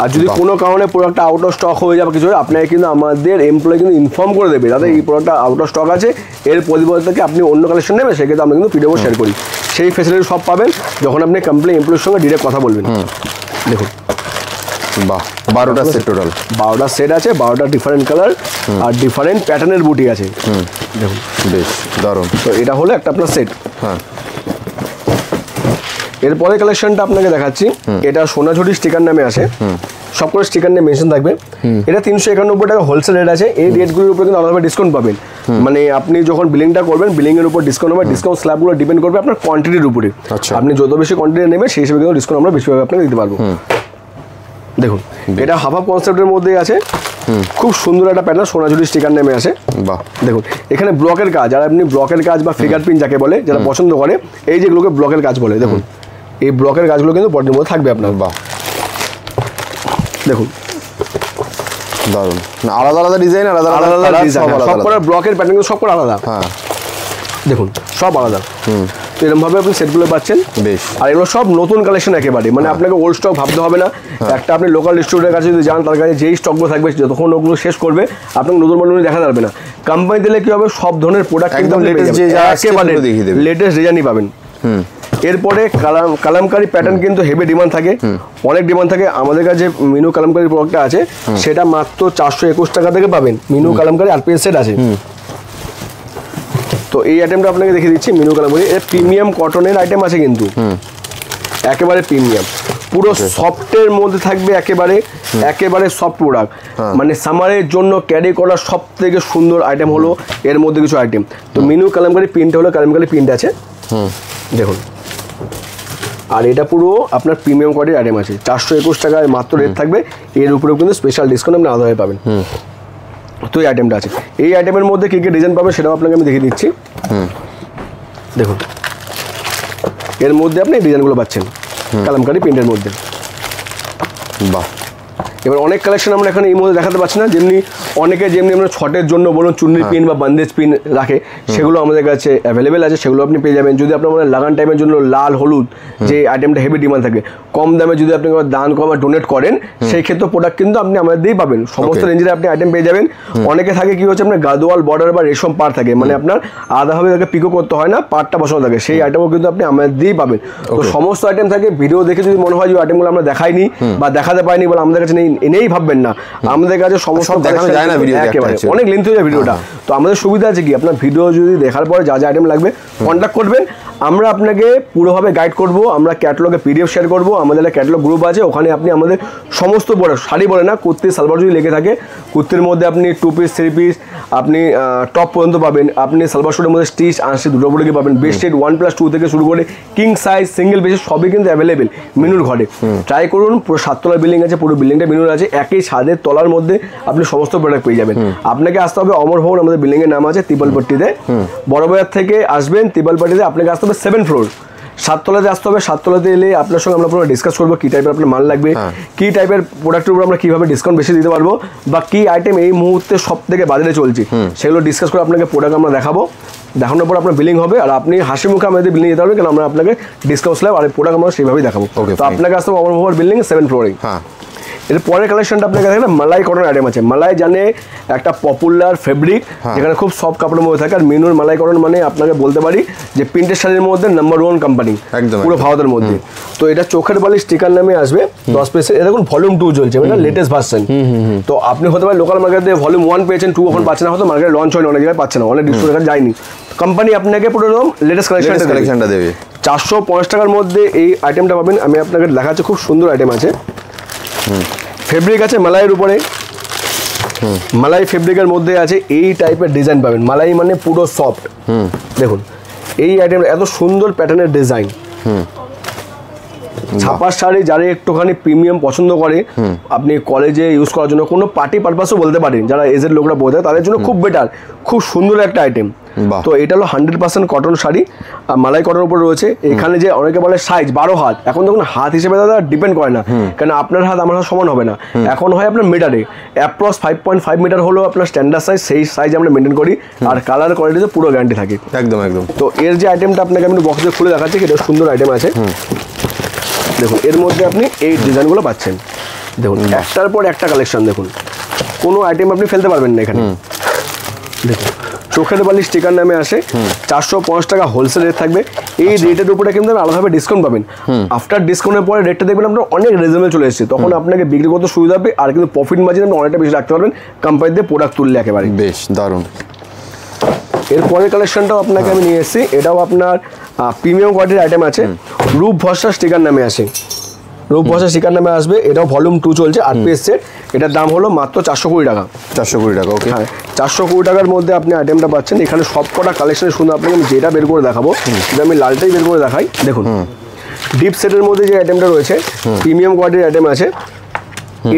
আর যদি কোনো কারণে প্রোডাক্টটা আউট অফ স্টক হয়ে যাবে কিছু আপনাকে কিন্তু আমাদের এমপ্লয়ি কিন্তু ইনফর্ম করে দেবে দাদা এই প্রোডাক্টটা আউট অফ স্টক আছে, এর পরিবর্তে থেকে আপনি অন্য কালেকশন নেবেন, সেক্ষেত্রে আমরা কিন্তু পিডিএফ শেয়ার করি। সেই ফেসিলিটি সব পাবেন যখন আপনি কোম্পানি এমপ্লয়ের সঙ্গে ডিরেক্ট কথা বলবেন। দেখুন বাহ, 12টা সেট টোটাল, 12টা সেট আছে, 12টা ডিফারেন্ট কালার আর ডিফারেন্ট প্যাটার্নের বুটি আছে। দেখুন বেশ দারুণ। তো এটা হলো একটা আপনার সেট। হ্যাঁ, এরপরে কালেকশনটা আপনাকে দেখাচ্ছি, এটা সোনাঝুরি স্টিকার নামে আসে, সব করে স্টিকার নিয়ে মেনশন থাকবে। এটা 391 টাকা হোলসেল রেট আছে। এই রেটগুলোর উপরে কিন্তু আলাদাভাবে ডিসকাউন্ট পাবেন, মানে আপনি যখন বিলিংটা করবেন বিলিং এর উপর ডিসকাউন্ট হবে। ডিসকাউন্ট স্ল্যাবগুলো ডিপেন্ড করবে আপনার কোয়ান্টিটির উপরে। আপনি যত বেশি কোয়ান্টিটি নেবেন সেই হিসেবে কিন্তু ডিসকাউন্ট আমরা বেশিভাবে আপনাকে দিতে পারবো। দেখুন এটা হাফ হাফ কনসেপ্টের মধ্যেই আছে, খুব সুন্দর একটা প্যাটার্ন, সোনাঝুরি স্টিকার নেমে আসে। বাহ, দেখুন এখানে ব্লকের কাজ, আর আপনি ব্লকের কাজ বা ফিঙ্গার প্রিন্ট যাকে বলে, যারা পছন্দ করে এই যেগুলোকে ব্লকের কাজ বলে, দেখুন এই ব্লকের কাজগুলো কিন্তু বডির মধ্যে থাকবে আপনার। বাহ, দেখুন দারুণ, আলাদা আলাদা ডিজাইন, আলাদা আলাদা আলাদা ডিজাইন, সব করে ব্লকের প্যাটার্ন কিন্তু সব করে আলাদা। হ্যাঁ, দেখুন সব আলাদা। তো এরকম ভাবে আপনি সেটগুলো পাচ্ছেন। বেশ, আর এগুলো সব নতুন কালেকশন একেবারে, মানে আপনাকে ওল্ড স্টক ভাবতে হবে না। একটা আপনি লোকাল ডিস্ট্রিবিউটারের কাছে যদি যান, তার কাছে যেই স্টকগুলো থাকবে যতক্ষণ ওগুলো শেষ করবে আপনাকে নতুন মডেল দেখা যাবে না। কোম্পানি দিলে কি হবে, সব ধরনের প্রোডাক্ট কিন্তু একেবারে লেটেস্ট ডিজাইনই পাবেন। এরপরে কালামকারি প্যাটার্ন কিন্তু হেভি ডিমান্ড থাকে, অনেক ডিমান্ড থাকে। আমাদের কাছে মিনু কালামকারি প্রোডাক্টটা আছে, সেটা মাত্র 421 টাকা থেকে পাবেন। মিনু কালামকারি আরপিএস সেট আছে। তো এই আইটেমটা আপনাকে দেখিয়ে দিচ্ছি, মিনু কালামকারি। এর প্রিমিয়াম কটনের আইটেম আছে কিন্তু, একেবারে প্রিমিয়াম, পুরো সফটের মধ্যে থাকবে, একেবারে সফট প্রোডাক্ট। মানে সামারের জন্য ক্যারি করার সব থেকে সুন্দর আইটেম হলো এর মধ্যে কিছু আইটেম। তো মিনু কালামকারি প্রিন্ট হলো কালামকারি প্রিন্ট আছে। দেখুন, আর এটা পুরো আপনার প্রিমিয়াম কোয়ালিটির আইটেম আছে, 421 টাকায় মাত্র রেট থাকবে। এর উপরেও কিন্তু স্পেশাল ডিসকাউন্ট আপনি আলাদাভাবে পাবেন। তো এই আইটেমটা আছে। এই আইটেমের মধ্যে কী কী ডিজাইন পাবে সেটাও আপনাকে আমি দেখিয়ে দিচ্ছি। দেখুন এর মধ্যে আপনি ডিজাইনগুলো পাচ্ছেন কালামকারি প্রিন্টের মধ্যে। বাহ, এবার অনেক কালেকশন আমরা এখানে এই মধ্যে দেখাতে পারছি না, যেমনি অনেকে যেমনি আমরা ছটের জন্য বলুন চুন্নির পিন বা বান্দেজ পিন রাখে, সেগুলো আমাদের কাছে অ্যাভেলেবেল আছে, সেগুলো আপনি পেয়ে যাবেন। যদি আপনার লাগান টাইমের জন্য লাল হলুদ যে আইটেমটা হেভি ডিমান্ড থাকে, কম দামে যদি আপনি দান কম বা ডোনেট করেন, সেই ক্ষেত্রে প্রোডাক্ট কিন্তু আপনি আমাদের দিয়েই পাবেন। সমস্ত রেঞ্জের আপনি আইটেম পেয়ে যাবেন। অনেকে থাকে কি হচ্ছে আপনার গাদোয়াল বর্ডার বা রেশম পার থাকে, মানে আপনার আলাদাভাবে তাকে পিকো করতে হয় না, পারটা বসানো থাকে, সেই আইটেমও কিন্তু আপনি আমাদের দিয়েই পাবেন। তো সমস্ত আইটেম থাকে। ভিডিও দেখে যদি মনে হয় যে আইটেমগুলো আমরা দেখাইনি বা দেখাতে পাইনি বলে আমাদের কাছে নেই ভাববেন না, আমাদের কাছে সমস্ত দেখানো যায় না, ভিডিও একেবারে অনেক লেন্থ হয়ে যায় ভিডিওটা। তো আমাদের সুবিধা আছে কি, আপনার ভিডিও যদি দেখার পরে যা যা আইটেম লাগবে কন্ট্যাক্ট করবেন, আমরা আপনাকে পুরোভাবে গাইড করব। আমরা ক্যাটালগে পিডিএফ শেয়ার করব, আমাদের একটা ক্যাটালগ গ্রুপ আছে, ওখানে আপনি আমাদের সমস্ত প্রোডাক্ট, শাড়ি বলে না, কুর্তি সালোয়ার যদি লেগে থাকে, কুর্তির মধ্যে আপনি 2 পিস 3 পিস আপনি টপ পর্যন্ত পাবেন, আপনি সালোয়ার স্যুটের মধ্যে স্টিচ আনস্টিচ দুটো প্রোডাক্টই পাবেন। বেডশিট 1+2 থেকে শুরু করে কিং সাইজ সিঙ্গেল বেডশিট সবই কিন্তু অ্যাভেলেবেল মিনুর ঘরে। ট্রাই করুন, পুরো 7 তলার বিল্ডিং আছে, পুরো বিল্ডিংটা মিনুর আছে, একই ছাদের তলার মধ্যে আপনি সমস্ত প্রোডাক্ট পেয়ে যাবেন। আপনাকে আসতে হবে অমর ভবন, আমাদের বিল্ডিং এর নাম আছে, তিপালপট্টিতে। বড়বাজার থেকে আসবেন তিপালপট্টিতে, আপনাকে আসতে হবে 7th ফ্লোর, 7 তলাতে আসতে হবে। 7 তলাতে এলে আপনার সঙ্গে আমরা পুরো ডিসকাস করবো কী টাইপের আপনার মাল লাগবে, কী টাইপের প্রোডাক্টের উপর আমরা কীভাবে ডিসকাউন্ট বেশি দিতে পারবো, বা কী আইটেম এই মুহূর্তে সব থেকে বাজারে চলছে, সেগুলো ডিসকাস করে আপনাকে প্রোডাক্ট আমরা দেখাবো। দেখানোর পর আপনার বিলিং হবে, আর আপনি হাসি মুখে আমাদের বিলিং যেতে পারবেন, কারণ আমরা আপনাকে ডিসকাউন্ট স্ল্যাব আর প্রোডাক্ট আমরা সেইভাবেই দেখাবো। তো আপনাকে আসতে হবে অমর ভবন বিল্ডিং 7th ফ্লোরে। এর পরের কালেকশনটা আপনাকে দেখেন, মালাই কটন আইটেম আছে। মালাই জানে একটা পপুলার ফেব্রিক, যেখানে খুব সফট কাপড়ের মধ্যে থাকে। আর মিনুর মালাই কটন মানে আপনাকে বলতে পারি যে প্রিন্টের শাড়ির মধ্যে নাম্বার 1 কোম্পানি পুরো ভারতের মধ্যে। তো এটা চোখের বালি স্টিকার নামে আসবে 10 পিসের। এটা দেখুন ভলিউম 2 চলছে, মানে লেটেস্ট ভার্সন। তো আপনি হতে পারে লোকাল মার্কেটে ভলিউম 1 পেয়েছেন, 2 এখন পাচ্ছেন না, হয়তো মার্কেটে লঞ্চ হয়নি, অনেক জায়গায় পাচ্ছে না, অনেক ডিস্ট্রিবিউটর যায়নি। কোম্পানি আপনাকে পুরো লেটেস্ট কালেকশনটা দেবে। 450 টাকার মধ্যে এই আইটেমটা পাবেন। আমি আপনাকে দেখাচ্ছি, খুব সুন্দর আইটেম আছে। ফেব্রিক আছে মালাইয়ের উপরে, মালাই ফেব্রিকের মধ্যে আছে, এই টাইপের ডিজাইন পাবেন। মালাই মানে পুরো সফট। দেখুন এই আইটেম এত সুন্দর প্যাটার্নের ডিজাইন। ছাপার শাড়ি যারা একটুখানি প্রিমিয়াম পছন্দ করে, আপনি কলেজে ইউজ করার জন্য, কোনো পার্টি পারপাসও বলতে পারেন, যারা এজের লোকরা বলতে তাদের জন্য খুব বেটার, খুব সুন্দর একটা আইটেম। তো এটা হলো 100% কটন শাড়ি, আর মালাই কটনের উপর রয়েছে। এখানে যে অনেকে বলে সাইজ 12 হাত, এখন দেখুন হাত হিসেবে দাদা ডিপেন্ড করে না, কারণ আপনার হাত আমার হাত সমান হবে না, এখন হয় আপনার মিটারে। অ্যাপ্রক্স 5.5 মিটার হলো আপনার স্ট্যান্ডার্ড সাইজ, সেই সাইজ আমরা মেনটেন করি। আর কালার কোয়ালিটিতে পুরো গ্যারান্টি থাকে। একদম একদম। তো এর যে আইটেমটা আপনাকে আমি বক্সে খুলে দেখাচ্ছি, এটা সুন্দর আইটেম আছে। দেখুন এর মধ্যে আপনি এই ডিজাইনগুলো পাচ্ছেন। দেখুন একটার পর একটা কালেকশন দেখুন, কোনো আইটেম আপনি ফেলতে পারবেন না এখানে। দেখুন চোখের বালি স্টিকার নামে আসে, 450 টাকা হোলসেল রেট থাকবে। এই রেটের উপরে কিন্তু আলাদাভাবে ডিসকাউন্ট পাবেন। আফটার ডিসকাউন্টের পরে রেটটা দেখবেন আপনার অনেক রিজনেবল চলে এসেছে, তখন আপনাকে বিক্রি করতে সুবিধা হবে, আর কিন্তু প্রফিট মার্জিন আপনি অনেকটা বেশি রাখতে পারবেন কোম্পানিতে প্রোডাক্ট তুললে একেবারে। বেশ দারুণ। এরপরের কালেকশনটাও আপনাকে আমি নিয়ে এসেছি, এটাও আপনার প্রিমিয়াম কোয়ালিটির আইটেম আছে, রূপ ভরসা স্টিকার নামে আসে, রূপ ভরসা স্টিকার নামে আসবে। এটাও ভলিউম 2 চলছে, 8 পিস সেট। এটার দাম হলো মাত্র 420 টাকা। 420 টাকা, ওকে। হ্যাঁ 420 টাকার মধ্যে আপনি আইটেমটা পাচ্ছেন। এখানে সব কটা কালেকশনের শুনে আপনাকে আমি যেটা বের করে দেখাবো, সেটা আমি লালটাই বের করে দেখাই। দেখুন ডিপ সেটের মধ্যে যে আইটেমটা রয়েছে প্রিমিয়াম কোয়ালিটির আইটেম আছে।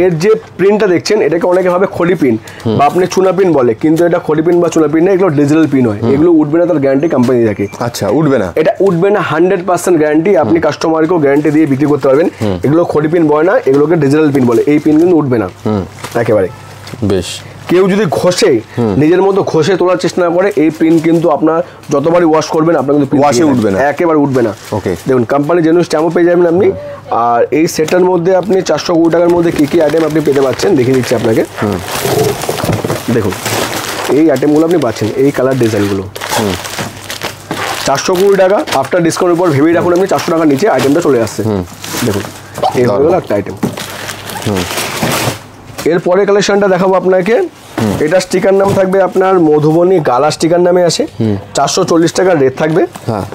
এর যে প্রিন্টটা দেখছেন এটাকে অনেকে ভাবে খড়ি পিন বা আপনি চুনা পিন বলে, কিন্তু এটা খড়ি পিন বা চুনা পিন না, এগুলো ডিজিটাল পিন হয়। এগুলো উঠবে না, তার গ্যারান্টি কোম্পানি থাকে। আচ্ছা, উঠবে না, এটা উঠবে না, 100% গ্যারান্টি। আপনি কাস্টমারকেও গ্যারান্টি দিয়ে বিক্রি করতে পারবেন। এগুলো খড়ি পিন বলে না, এগুলোকে ডিজিটাল পিন বলে। এই পিন কিন্তু উঠবে না একেবারে। বেশ। কেউ যদি ঘষে নিজের মতো ঘষে তোলার চেষ্টা না করে, এই পিন কিন্তু আপনার যতবারই ওয়াশ করবেন আপনার কিন্তু ওয়াশে উঠবে না, একেবারে উঠবে না। ওকে। দেখুন কোম্পানি জেনুইন স্ট্যাম্পও পেয়ে যাবেন আপনি। আর এই সেটের মধ্যে আপনি 420 টাকার মধ্যে কী কী আইটেম আপনি পেতে পাচ্ছেন দেখিয়ে দিচ্ছি আপনাকে। দেখুন এই আইটেমগুলো আপনি পাচ্ছেন, এই কালার ডিজাইনগুলো 420 টাকা। আফটার ডিসকাউন্টের পর ভেবেই রাখুন আপনি 400 টাকার নিচে আইটেমটা চলে আসছে। দেখুন এই হয়ে গেল একটা আইটেম। এরপরে কালেকশনটা দেখাবো আপনাকে, এটা স্টিকার নাম থাকবে আপনার মধুবনী গালা স্টিকার নামে আসে, 440 টাকার রেট থাকবে। হ্যাঁ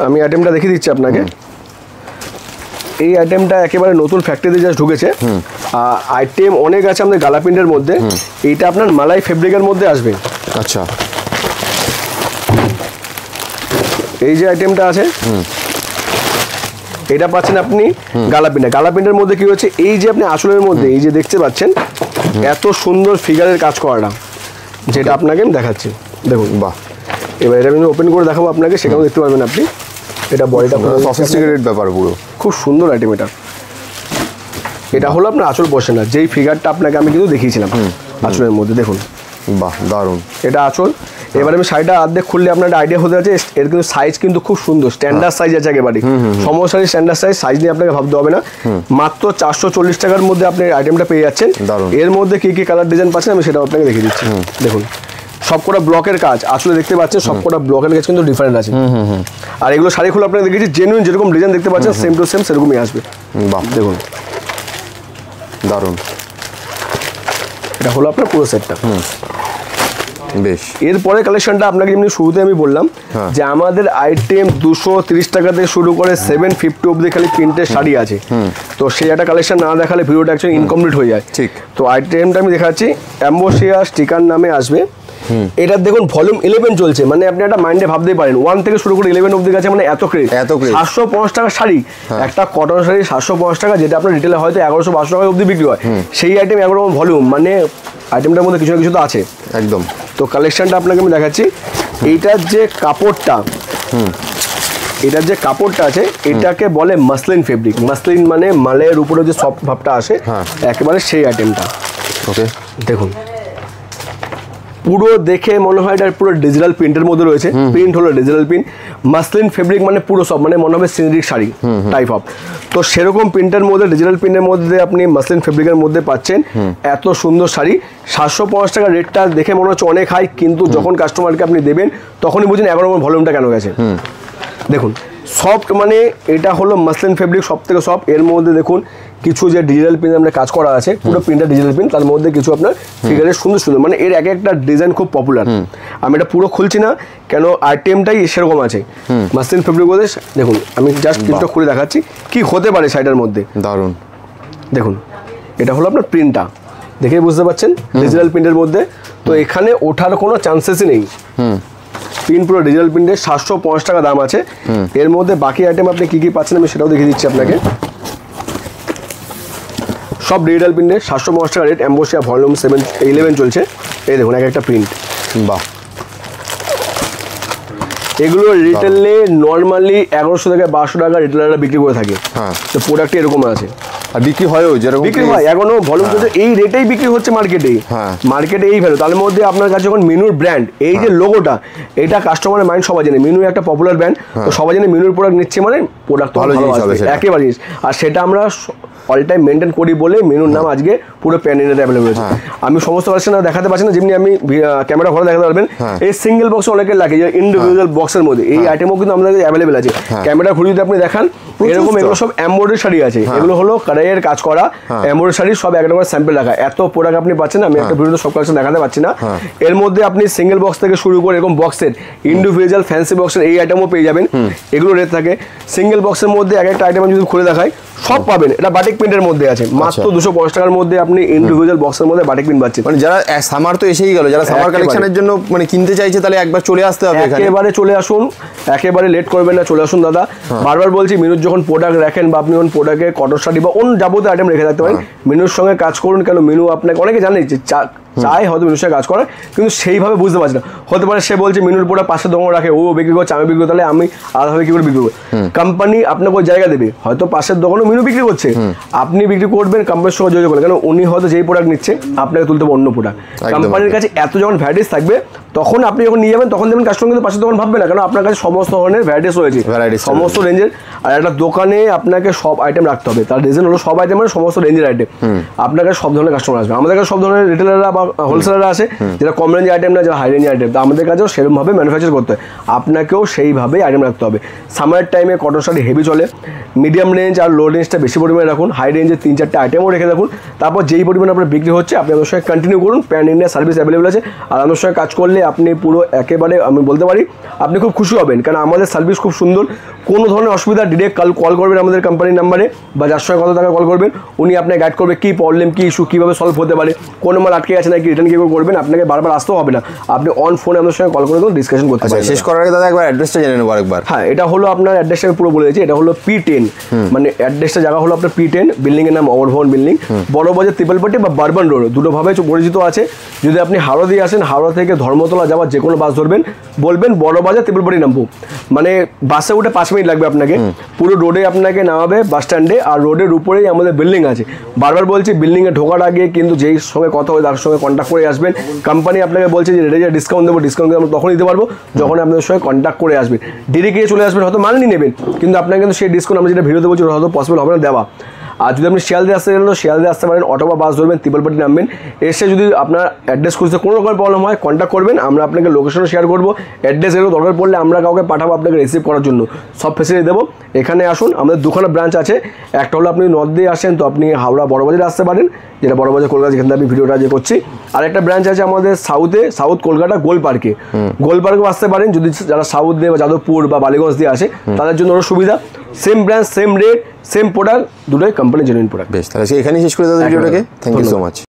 আমি আইটেমটা দেখিয়ে দিচ্ছি আপনাকে। এই আইটেমটা একেবারে নতুন ফ্যাক্টরিতে জাস্ট ঢুকেছে। আইটেম অনেক আছে আমাদের গালা প্রিন্টের মধ্যে। এইটা আপনার মালাই ফেব্রিকের মধ্যে আসবে। আচ্ছা, এই যে আইটেমটা আছে এটা পাচ্ছেন আপনি গালা প্রিন্টে। গালা প্রিন্টের মধ্যে কি হচ্ছে, এই যে আপনি আসলের মধ্যে এই যে দেখতে পাচ্ছেন এত সুন্দর ফিগারের কাজ করাটা, যেটা আপনাকে আমি দেখাচ্ছি। দেখুন বাহ। এবার এটা কিন্তু ওপেন করে দেখাবো আপনাকে, সেখানেও দেখতে পারবেন আপনি। এটা বডিটা সফিস্টিকেটেড ব্যাপার পুরো, খুব সুন্দর আইটেম এটা। এটা হলো আপনার আঁচল পোর্শন, যেই ফিগারটা আপনাকে আমি কিন্তু দেখিয়েছিলাম আঁচলের মধ্যে। দেখুন বাহ দারুণ। এটা আঁচল। এবারে আমি শাড়িটা অর্ধেক খুললে আপনার একটা আইডিয়া হতে আছে। এর কিন্তু সাইজ কিন্তু খুব সুন্দর, স্ট্যান্ডার্ড সাইজ আছে একেবারে। সমস্ত স্ট্যান্ডার্ড সাইজ নিয়ে আপনাকে ভাবতে হবে না। মাত্র 440 টাকার মধ্যে আপনি আইটেমটা পেয়ে যাচ্ছেন। এর মধ্যে কি কি কালার ডিজাইন পাচ্ছেন আমি সেটা আপনাকে দেখিয়ে দিচ্ছি। দেখুন সবকটা ব্লকের কাজ, আসলে দেখতে পাচ্ছেন সবকটা ব্লকের কাজ কিন্তু ডিফারেন্ট আছে। আর এগুলো শাড়ি খুলে আপনাকে দেখেছি জেনুইন যেরকম ডিজাইন দেখতে পাচ্ছেন সেম টু সেম সেরকমই আসবে। বাহ দেখুন দারুণ। এটা হলো আপনার পুরো সেটটা। বেশ। এরপরে কালেকশনটা আপনাকে যেমনি শুরুতে আমি বললাম যে আমাদের আইটেম 230 টাকা থেকে শুরু করে 750 অবধি খালি প্রিন্টের শাড়ি আছে। তো সেই একটা কালেকশন না দেখালে ভিডিওটা অ্যাকচুয়ালি ইনকমপ্লিট হয়ে যায়। ঠিক। তো আইটেমটা আমি দেখাচ্ছি, অ্যাম্বোসিয়া স্টিকার নামে আসবে। এটা দেখুন ভলিউম 11 চলছে, মানে আপনি একটা মাইন্ডে ভাবতেই পারেন 1 থেকে শুরু করে 11 অবধি গেছে, মানে এত ক্রেজ। 750 টাকা শাড়ি, একটা কটন শাড়ি 750 টাকা, যেটা আপনার রিটেলে হয়তো 1100-1200 টাকা অবধি বিক্রি হয়। সেই আইটেম এরকম ভলিউম, মানে আইটেমটার মধ্যে কিছু না কিছু তো আছে একদম। তো কালেকশনটা আপনাকে আমি দেখাচ্ছি। এইটার যে কাপড়টা, এটার যে কাপড়টা আছে এটাকে বলে মাসলিন ফেব্রিক। মাসলিন মানে মালের উপরে যে সফট ভাবটা আসে একেবারে সেই আইটেমটা। ওকে দেখুন পুরো দেখে মনে হয় এটা পুরো ডিজিটাল প্রিন্টের মধ্যে রয়েছে। প্রিন্ট হলো ডিজিটাল প্রিন্ট, মাসলিন ফেব্রিক মানে পুরো সব, মানে মনে হবে সিনেরিক শাড়ি টাইপ অফ। তো সেরকম প্রিন্টের মধ্যে ডিজিটাল প্রিন্টের মধ্যে আপনি মাসলিন ফেব্রিকের মধ্যে পাচ্ছেন এত সুন্দর শাড়ি। 750 টাকা রেটটা দেখে মনে হচ্ছে অনেক হাই, কিন্তু যখন কাস্টমারকে আপনি দেবেন তখনই বুঝেন 11 নম্বর ভলিউমটা কেন গেছে। দেখুন সফট, মানে এটা হলো মাসলিন ফেব্রিক সব থেকে সফট। এর মধ্যে দেখুন কিছু যে ডিজিটাল প্রিন্ট আমরা কাজ করা আছে, পুরো প্রিন্টার ডিজিটাল প্রিন্ট, তার মধ্যে কিছু আপনার ফিগারের সুন্দর সুন্দর, মানে এর এক একটা ডিজাইন খুব পপুলার। আমি এটা পুরো খুলছি না কেন আইটেমটাই সেরকম আছে মাসলিন ফেব্রিক মধ্যে। দেখুন আমি জাস্ট প্রিন্টটা খুলে দেখাচ্ছি কি হতে পারে শাড়িটার মধ্যে। দারুণ। দেখুন এটা হলো আপনার প্রিন্টটা, দেখেই বুঝতে পারছেন ডিজিটাল প্রিন্টের মধ্যে। তো এখানে ওঠার কোনো চান্সেসই নেই। প্রিন্ট পুরো ডিজিটাল প্রিন্টের 750 টাকা দাম আছে। এর মধ্যে বাকি আইটেম আপনি কি কি পাচ্ছেন আমি সেটাও দেখিয়ে দিচ্ছি আপনাকে। সব ডিজিটাল প্রিন্টের 750 টাকা রেট। অ্যাম্বোসিয়া ভলিউম 11 চলছে। এই দেখুন এক একটা প্রিন্ট। বাহ। এগুলো রিটেলে নর্মালি 1100 থেকে 1200 টাকা রিটেলাররা বিক্রি করে থাকে। তো প্রোডাক্ট এরকম আছে আর বিক্রি হয়ও, যেরকম বিক্রি হয় এখনো ভলিউম চলছে। এই রেটেই বিক্রি হচ্ছে মার্কেটে। মার্কেটে এই ভ্যালু, তার মধ্যে আপনার কাছে যখন মিনুর ব্র্যান্ড, এই যে লোগোটা, এটা কাস্টমারের মাইন্ড সবাই জানে মিনু একটা পপুলার ব্র্যান্ড। তো সবাই জানে মিনুর প্রোডাক্ট নিচ্ছে মানে প্রোডাক্ট তো ভালো জিনিস হবে একেবারে। আর সেটা আমরা অল টাইম মেনটেন করি বলে মেনুর নাম আজকে পুরো প্যান ইন্ডিয়াতে অ্যাভেলেবল আছে। আমি সমস্ত কালেকশন দেখাতে পারছি না, যেমনি আমি ক্যামেরা ঘরে দেখাতে পারবেন। এই সিঙ্গেল বক্স অনেকে লাগে, যে ইন্ডিভিজুয়াল বক্সের মধ্যে এই আইটেমও কিন্তু আমাদের অ্যাভেলেবেল আছে। ক্যামেরা ঘুরে যদি আপনি দেখান, এরকম এগুলো সব এমব্রয়ডারি শাড়ি আছে, এগুলো হলো কড়াইয়ের কাজ করা এমব্রয়ডারি শাড়ি, সব একটা করে স্যাম্পল রাখা। এত প্রোডাক্ট আপনি পাচ্ছেন, আমি একটা ভিডিওতে সব কালেকশন দেখাতে পারছি না। এর মধ্যে আপনি সিঙ্গেল বক্স থেকে শুরু করে এরকম বক্সের ইন্ডিভিজুয়াল ফ্যান্সি বক্সের এই আইটেমও পেয়ে যাবেন। এগুলো রেট থাকে সিঙ্গেল বক্সের মধ্যে এক একটা আইটেম যদি খুলে দেখাই সব পাবেন। এটা বাটিক প্রিন্টের মধ্যে আছে, মাত্র 250 টাকার মধ্যে আপনি ইন্ডিভিজুয়াল বক্সের মধ্যে বাটিক প্রিন্ট পাচ্ছেন। মানে যারা সামার তো এসেই গেল, যারা সামার কালেকশনের জন্য মানে কিনতে চাইছে তাহলে একবার চলে আসতে হবে এখানে। একেবারে চলে আসুন, একেবারে লেট করবেন না, চলে আসুন দাদা। বারবার বলছি, মিনুর যখন প্রোডাক্ট রাখেন বা আপনি যখন প্রোডাক্টে কটন শাড়ি বা অন্য যাবতীয় আইটেম রেখে থাকতে পারেন, মিনুর সঙ্গে কাজ করুন। কেন মিনু আপনাকে অনেকে জানে যে চাই হয়তো মিনুর সঙ্গে কাজ করে, কিন্তু সেইভাবে বুঝতে পারছি না। হতে পারে সে বলছে মিনুর পুরো পাশে দোকান রাখে, ও বিক্রি করছে আমি বিক্রি করি, তাহলে আমি আলাদাভাবে কি করে বিক্রি করবো? কোম্পানি আপনাকে ওই জায়গা দেবে, হয়তো পাশের দোকানও মিনু বিক্রি করছে, আপনি বিক্রি করবেন কোম্পানির সঙ্গে যোগাযোগ করেন। কেন উনি হয়তো যেই প্রোডাক্ট নিচ্ছে আপনাকে তুলতে হবে অন্য প্রোডাক্ট। কোম্পানির কাছে এত যখন ভ্যারাইটিস থাকবে, তখন আপনি যখন নিয়ে যাবেন তখন দেখবেন কাস্টমার কিন্তু পাশের দোকান ভাববে না, কারণ আপনার কাছে সমস্ত ধরনের ভ্যারাইটিস রয়েছে, সমস্ত রেঞ্জের। আর একটা দোকানে আপনাকে সব আইটেম রাখতে হবে, তার রিজন হলো সব আইটেম মানে সমস্ত রেঞ্জের আইটেম। আপনার কাছে সব ধরনের কাস্টমার আসবে, আমাদের কাছে সব ধরনের রিটেলাররা বা হোলসেলাররা আছে, যেটা কম রেঞ্জের আইটেম না, যারা হাই রেঞ্জের আইটেম। তো আমাদের কাছেও সেরকমভাবে ম্যানুফ্যাকচার করতে হয়, আপনাকেও সেইভাবেই আইটেম রাখতে হবে। সামারের টাইমে কটন শাড়ি হেভি চলে, মিডিয়াম রেঞ্জ আর লো রেঞ্জটা বেশি পরিমাণে রাখুন, হাই রেঞ্জের 3-4টা আইটেমও রেখে রাখুন। তারপর যেই পরিমাণে আপনার বিক্রি হচ্ছে আপনি আমাদের সঙ্গে কন্টিনিউ করুন, প্যান ইন্ডিয়া সার্ভিস অ্যাভেলেবল আছে। আর আমাদের সঙ্গে কাজ করলে আপনি পুরো একেবারে আমি বলতে পারি আপনি খুব খুশি হবেন, কারণ আমাদের সার্ভিস খুব সুন্দর। কোনো ধরনের অসুবিধা ডিরেক্ট কল করবেন আমাদের কোম্পানির নাম্বারে, বা যার সঙ্গে কত টাকা কল করবেন, উনি আপনাকে গাইড করবে কী প্রবলেম, কী ইস্যু, কীভাবে সলভ হতে পারে, কোনো মাল আটকে আছে নাকি রিটার্ন কীভাবে করবেন। আপনাকে বারবার আসতেও হবে না, আপনি অন ফোনে আমাদের সঙ্গে কল করে ডিসকাশন করতে পারেন। শেষ করার আগে দাদা একবার অ্যাড্রেসটা জেনে নেবো আরেকবার। হ্যাঁ, এটা হলো আপনার অ্যাড্রেসটা আমি পুরো বলে দিয়েছি, এটা হলো P10, মানে অ্যাড্রেসটা জায়গা হলো আপনার P10, বিল্ডিং এর নাম অমরভবন বিল্ডিং, বড় বাজার ত্রিপলপট্টি বা বারবান রোড, দুটোভাবে পরিচিত আছে। যদি আপনি হাওড়া দিয়ে আসেন, হাওড়া থেকে ধর্মতলা যাওয়ার যে কোনো বাস ধরবেন, বলবেন বড় বাজার ত্রিপলপট্টি নামবো, মানে বাসে উঠে 5 মিনিট লাগবে আপনাকে। পুরো রোডে আপনাকে নামাবে বাস স্ট্যান্ডে, আর রোডের উপরেই আমাদের বিল্ডিং আছে। বারবার বলছি, বিল্ডিংয়ে ঢোকার আগে কিন্তু যেই সঙ্গে কথা হয় তার সঙ্গে কন্ট্যাক্ট করে আসবেন। কোম্পানি আপনাকে বলছে যে রেটে ডিসকাউন্ট দেবো, ডিসকাউন্ট আমরা তখন দিতে পারবো যখন আপনাদের সঙ্গে কন্ট্যাক্ট করে আসবেন। ডিরেক্ট চলে আসবেন, হয়তো মাল নিয়ে নেবেন, কিন্তু আপনাকে কিন্তু সেই ডিসকাউন্ট আমরা যেটা ভিডিওতে বলছি হয়তো পসিবল হবে না দেওয়া। আর যদি আপনি শিয়ালদে আসতে গেলেন, তো শিয়ালদে আসতে পারেন, অটো বা বাস ধরবেন, ত্রিপলপট্টি নামবেন। এসে যদি আপনার অ্যাড্রেস খুঁজতে কোনো রকম প্রবলেম হয় কন্ট্যাক্ট করবেন, আমরা আপনাকে লোকেশনও শেয়ার করবো, অ্যাড্রেস এগুলো দরকার পড়লে আমরা কাউকে পাঠাবো আপনাকে রিসিভ করার জন্য, সব ফেসিলিটি দেবো। এখানে আসুন, আমাদের দুখানা ব্রাঞ্চ আছে, একটা হলো আপনি নর্থ দিয়ে আসেন তো আপনি হাওড়া বড়বাজারে আসতে পারেন, যেটা বড়বাজার কলকাতা, যেখান থেকে আমি ভিডিওটা যে করছি। আর একটা ব্রাঞ্চ আছে আমাদের সাউথ কলকাতা গোল পার্কেও আসতে পারেন, যদি যারা সাউথ দিয়ে বা যাদবপুর বা বালিগঞ্জ দিয়ে আসে তাদের জন্য আরও সুবিধা। Same branch, same rate, same product, দুটোই কোম্পানির জেনুইন প্রোডাক্ট। বেশ, তাহলে এখানেই শেষ করে দাদা ভিডিওটাকে। Thank you so much.